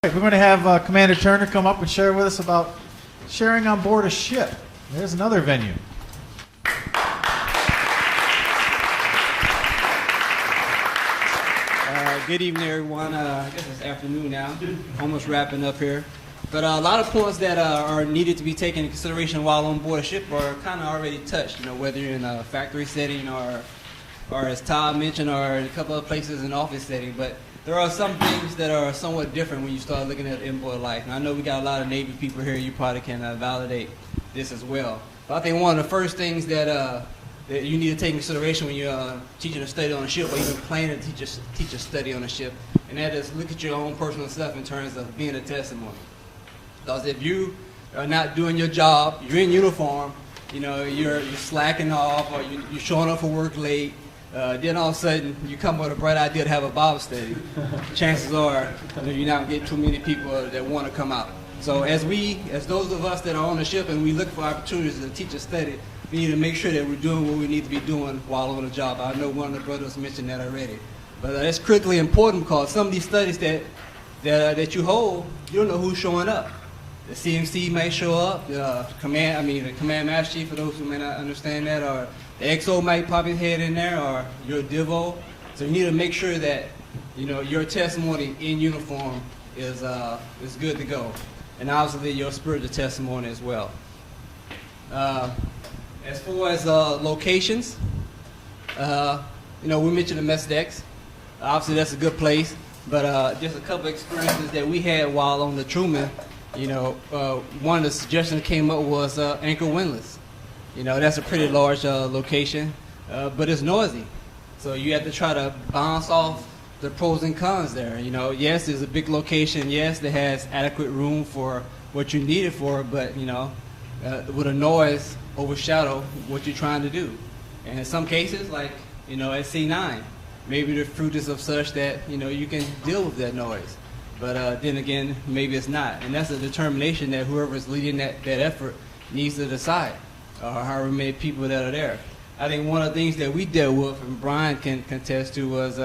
We're going to have Commander Turner come up and share with us about sharing on board a ship. There's another venue. Good evening, everyone. I guess it's afternoon now. Almost wrapping up here. But a lot of points that are needed to be taken into consideration while on board a ship are kind of already touched. You know, whether you're in a factory setting or as Todd mentioned, or in a couple of places in office setting. But there are some things that are somewhat different when you start looking at inboard life. And I know we got a lot of Navy people here. You probably can validate this as well. But I think one of the first things that you need to take into consideration when you're teaching a study on a ship, or even planning to teach a study on a ship, and that is look at your own personal stuff in terms of being a testimony. Because if you are not doing your job, you're in uniform, you know, you're slacking off, or you're showing up for work late, then all of a sudden you come with a bright idea to have a Bible study. Chances are you're not going to get too many people that want to come out. So as those of us that are on the ship and we look for opportunities to teach a study, we need to make sure that we're doing what we need to be doing while on the job. I know one of the brothers mentioned that already. But that's critically important because some of these studies that you hold, you don't know who's showing up. The CMC may show up, the command master chief, for those who may not understand that, or the XO might pop his head in there, or your DIVO. So you need to make sure that your testimony in uniform is good to go, and obviously your spiritual testimony as well. As far as locations, we mentioned the mess decks. Obviously that's a good place, but just a couple of experiences that we had while on the Truman. One of the suggestions that came up was anchor windlass. That's a pretty large location, but it's noisy. So you have to try to bounce off the pros and cons there. Yes, it's a big location. Yes, it has adequate room for what you need it for, but with a noise overshadow what you're trying to do. And in some cases, like at C9, maybe the fruit is of such that you can deal with that noise. But then again, maybe it's not. And that's a determination that whoever is leading that effort needs to decide, or however many people that are there. I think one of the things that we dealt with, and Brian can contest to, was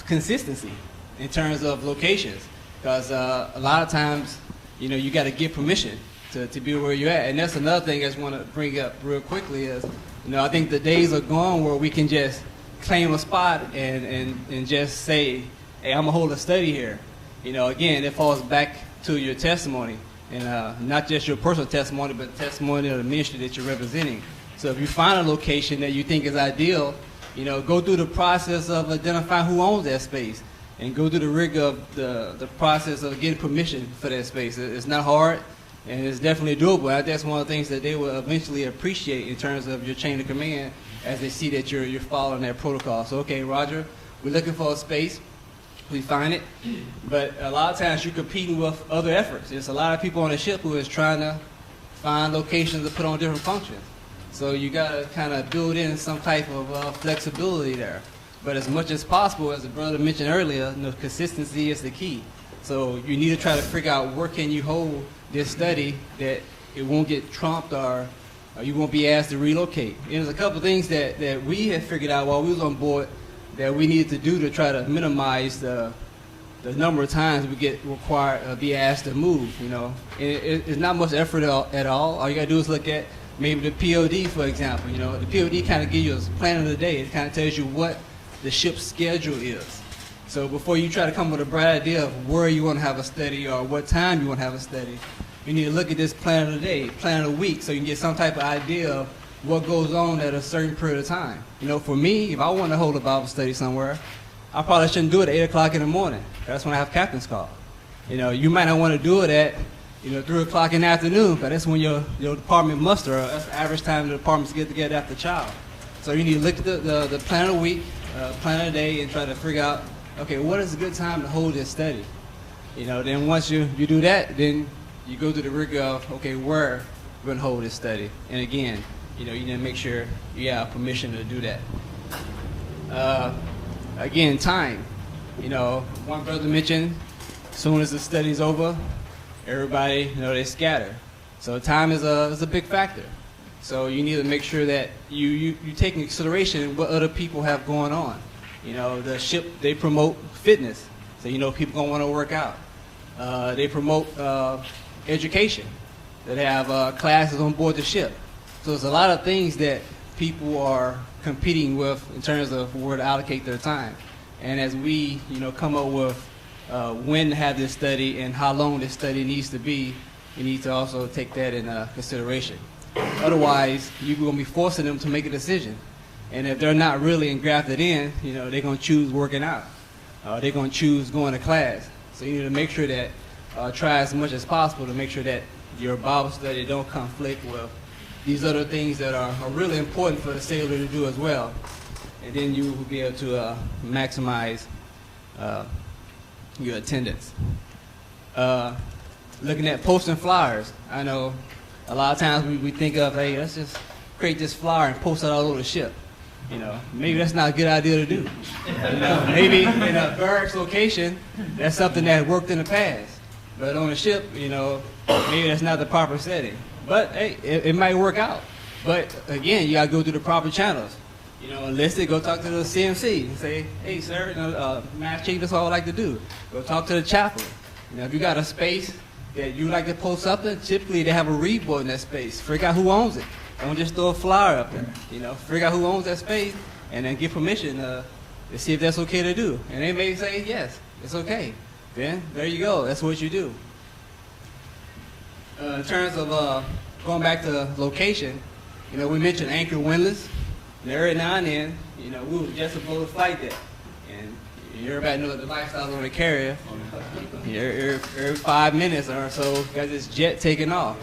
consistency in terms of locations. Because a lot of times, you got to get permission to be where you're at. And that's another thing I just want to bring up real quickly is, I think the days are gone where we can just claim a spot and just say, hey, I'm going to hold a study here. Again, it falls back to your testimony, and not just your personal testimony, but the testimony of the ministry that you're representing. So if you find a location that you think is ideal, go through the process of identifying who owns that space, and go through the rigor of the process of getting permission for that space. It's not hard, and it's definitely doable. I think that's one of the things that they will eventually appreciate in terms of your chain of command as they see that you're following that protocol. So, okay, Roger, we're looking for a space. We find it, but a lot of times you're competing with other efforts. There's a lot of people on the ship who is trying to find locations to put on different functions. So you got to kind of build in some type of flexibility there. But as much as possible, as the brother mentioned earlier, consistency is the key. So you need to try to figure out where can you hold this study that it won't get trumped or you won't be asked to relocate. And there's a couple of things that we had figured out while we was on board that we needed to do to try to minimize the number of times we get required be asked to move. It's not much effort at all. All you gotta do is look at maybe the POD, for example. The POD kind of gives you a plan of the day. It kind of tells you what the ship's schedule is. So before you try to come with a bright idea of where you want to have a study or what time you want to have a study, you need to look at this plan of the day, plan of the week, so you can get some type of idea of what goes on at a certain period of time. For me, if I want to hold a Bible study somewhere, I probably shouldn't do it at 8 o'clock in the morning. That's when I have captain's call. You might not want to do it at 3 o'clock in the afternoon, but that's when your department muster, that's the average time the departments get together after child. So you need to look at the plan of the week, plan of the day, and try to figure out, okay, what is a good time to hold this study? Then once you do that, then you go through the rigor of, okay, where we're going to hold this study. And again, you need to make sure you have permission to do that. Again, time. One brother mentioned, as soon as the study's over, everybody, they scatter. So time is a big factor. So you need to make sure that you take into consideration what other people have going on. The ship, they promote fitness. So, people gonna want to work out. They promote education. They have classes on board the ship. So there's a lot of things that people are competing with in terms of where to allocate their time. And as we, come up with when to have this study and how long this study needs to be, we need to also take that in consideration. Otherwise, you're going to be forcing them to make a decision. And if they're not really engrafted in, they're going to choose working out. They're going to choose going to class. So you need to make sure that, try as much as possible to make sure that your Bible study don't conflict with these other things that are really important for the sailor to do as well. And then you will be able to maximize your attendance. Looking at posting flyers, I know a lot of times we think of, hey, let's just create this flyer and post it all over the ship. Maybe that's not a good idea to do. Maybe in a barracks location, that's something that worked in the past. But on a ship, maybe that's not the proper setting. But hey, it might work out. But again, you gotta go through the proper channels. Enlisted, go talk to the CMC and say, hey, sir, mass chief, that's all I like to do. Go talk to the chaplain. If you got a space that you like to post something, typically they have a read board in that space. Figure out who owns it. Don't just throw a flyer up there. Figure out who owns that space and then get permission to see if that's okay to do. And they may say, yes, it's okay. Then there you go. That's what you do. In terms of going back to location, we mentioned anchor windlass. And every now and then, we would just blow the flight deck. And everybody knows the lifestyle on the carrier. Every 5 minutes or so, got this jet taking off.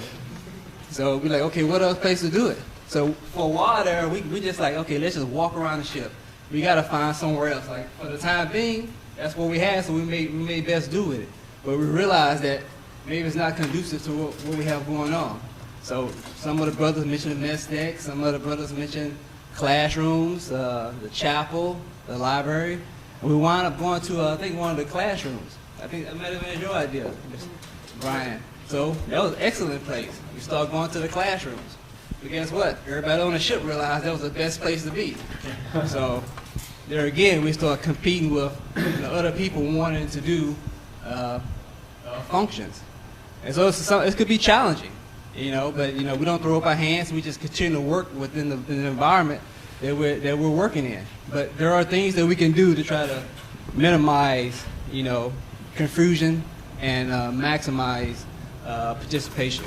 So we're like, okay, what other place to do it? So for a while there, we just like, okay, let's just walk around the ship. We got to find somewhere else. Like for the time being, that's what we had, so we made best do with it. But we realized that maybe it's not conducive to what we have going on. So some of the brothers mentioned the mess deck. Some of the brothers mentioned classrooms, the chapel, the library. And we wound up going to, I think, one of the classrooms. I think that might have been your idea, Brian. So that was an excellent place. We started going to the classrooms. But guess what? Everybody on the ship realized that was the best place to be. So there again, we started competing with other people wanting to do functions. And so it could be challenging, but we don't throw up our hands. We just continue to work within the environment that we're working in. But there are things that we can do to try to minimize, confusion and maximize participation.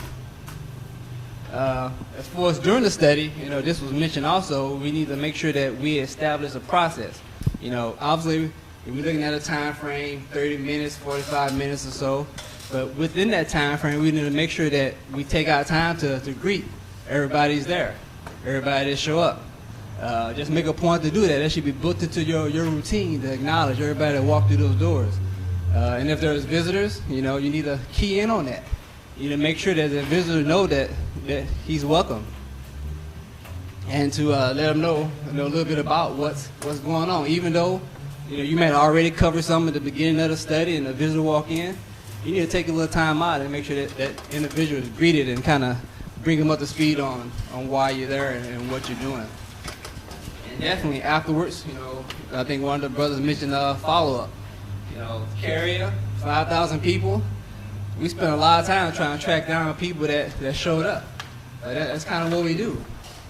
As far as during the study, this was mentioned also, we need to make sure that we establish a process. Obviously, if we're looking at a time frame, 30 minutes, 45 minutes or so, but within that time frame, we need to make sure that we take our time to greet everybody's there, everybody that show up. Just make a point to do that. That should be built into your routine to acknowledge everybody that walked through those doors. And if there's visitors, you need to key in on that. You need to make sure that the visitor know that he's welcome, and to let them know a little bit about what's going on. Even though you may have already covered some at the beginning of the study, and the visitor walk in, you need to take a little time out and make sure that individual is greeted and kind of bring them up to speed on why you're there and what you're doing. And definitely afterwards, I think one of the brothers mentioned follow-up. Carrier, 5,000 people. We spent a lot of time trying to track down people that showed up. That's kind of what we do.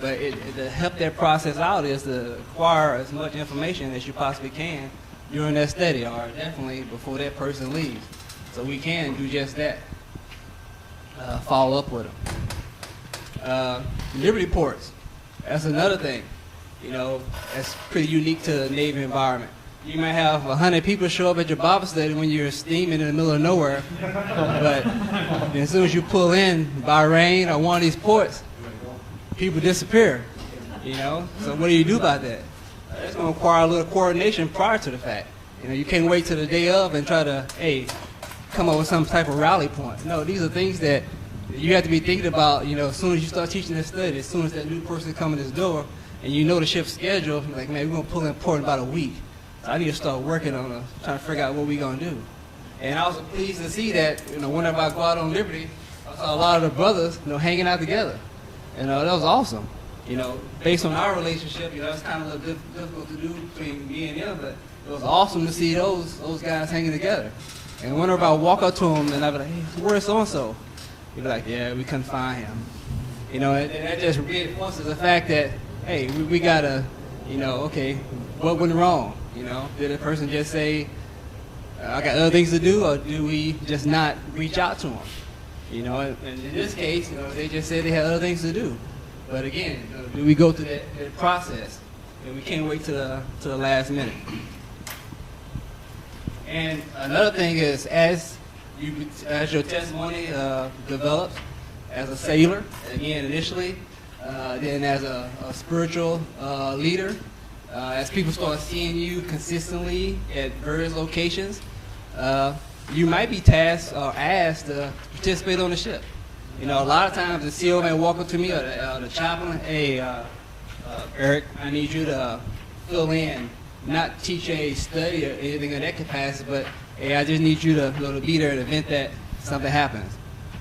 But to help that process out is to acquire as much information as you possibly can during that study, or definitely before that person leaves. So we can do just that. Follow up with them. Liberty ports. That's another thing. That's pretty unique to the Navy environment. You might have 100 people show up at your Bible study when you're steaming in the middle of nowhere, but as soon as you pull in Bahrain or one of these ports, people disappear. So what do you do about that? It's going to require a little coordination prior to the fact. You can't wait till the day of and try to, come up with some type of rally point. No, these are things that you have to be thinking about, as soon as you start teaching this study, as soon as that new person comes in this door, and the ship's schedule, like, man, we're going to pull in port in about a week. So I need to start working on trying to figure out what we're going to do. And I was pleased to see that, whenever I go out on Liberty, I saw a lot of the brothers, hanging out together. And that was awesome. Based on our relationship, it's kind of a little difficult to do between me and them, but it was awesome to see those guys hanging together. And whenever I walk up to them and I'd be like, hey, where's so-and-so? He'd be like, yeah, we couldn't find him. You know, and that just reinforces the fact that, hey, we gotta, you know, okay, what went wrong? You know, did a person just say, I got other things to do, or do we just not reach out to them? You know, and in this case, you know, they just said they had other things to do. But again, you know, do we go through that process? And we can't wait to the last minute. And another thing is, as your testimony develops, as a sailor, again, initially, then as a spiritual leader, as people start seeing you consistently at various locations, you might be tasked or asked to participate on the ship. You know, a lot of times the CEO may walk up to me or the chaplain, hey, Eric, I need you to fill in, not teach a study or anything in that capacity, but hey, I just need you to, you know, to be there at an event that something happens.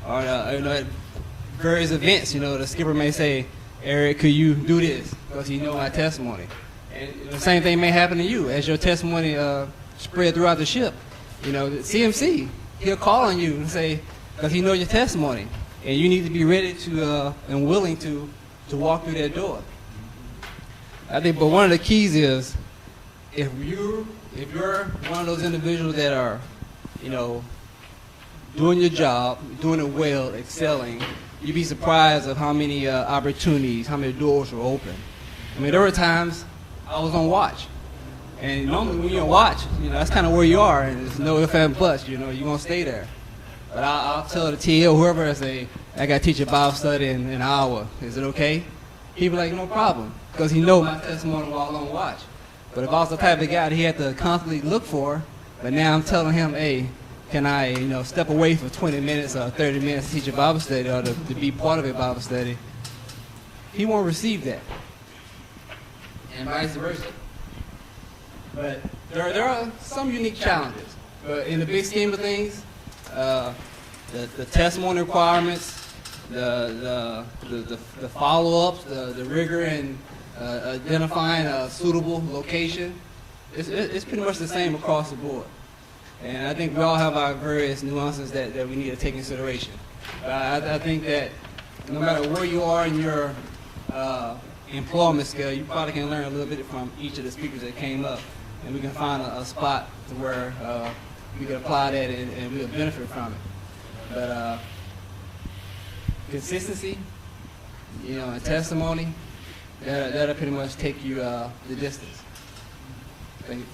Or you know, at various events, you know, the skipper may say, Eric, could you do this? Because he knows my testimony. And the same thing may happen to you as your testimony spread throughout the ship. You know, the CMC, he'll call on you and say, because he knows your testimony, and you need to be ready to and willing to walk through that door. I think, but one of the keys is, if you're one of those individuals that are, you know, doing your job, doing it well, excelling, you'd be surprised of how many opportunities, how many doors were open. I mean, there were times I was on watch. And normally when you're on watch, you know, that's kind of where you are, and there's no ifs and buts, you know, you're going to stay there. But I'll tell the TL, whoever, I say, I got to teach a Bible study in an hour. Is it okay? He'd be like, no problem, because he knows my testimony while on watch. But if I was the type of guy that he had to constantly look for, but now I'm telling him, hey, can I, you know, step away for 20 minutes or 30 minutes to teach a Bible study or to be part of a Bible study, he won't receive that. And vice versa. But there are some unique challenges. But in the big scheme of things, the testimony requirements, the follow-ups, the rigor in identifying a suitable location, it's pretty much the same across the board. And I think we all have our various nuances that we need to take into consideration. I think that no matter where you are in your employment scale, you probably can learn a little bit from each of the speakers that came up, and we can find a spot to where we can apply that and we'll benefit from it. But consistency, you know, and testimony, that'll pretty much take you the distance. Thank you.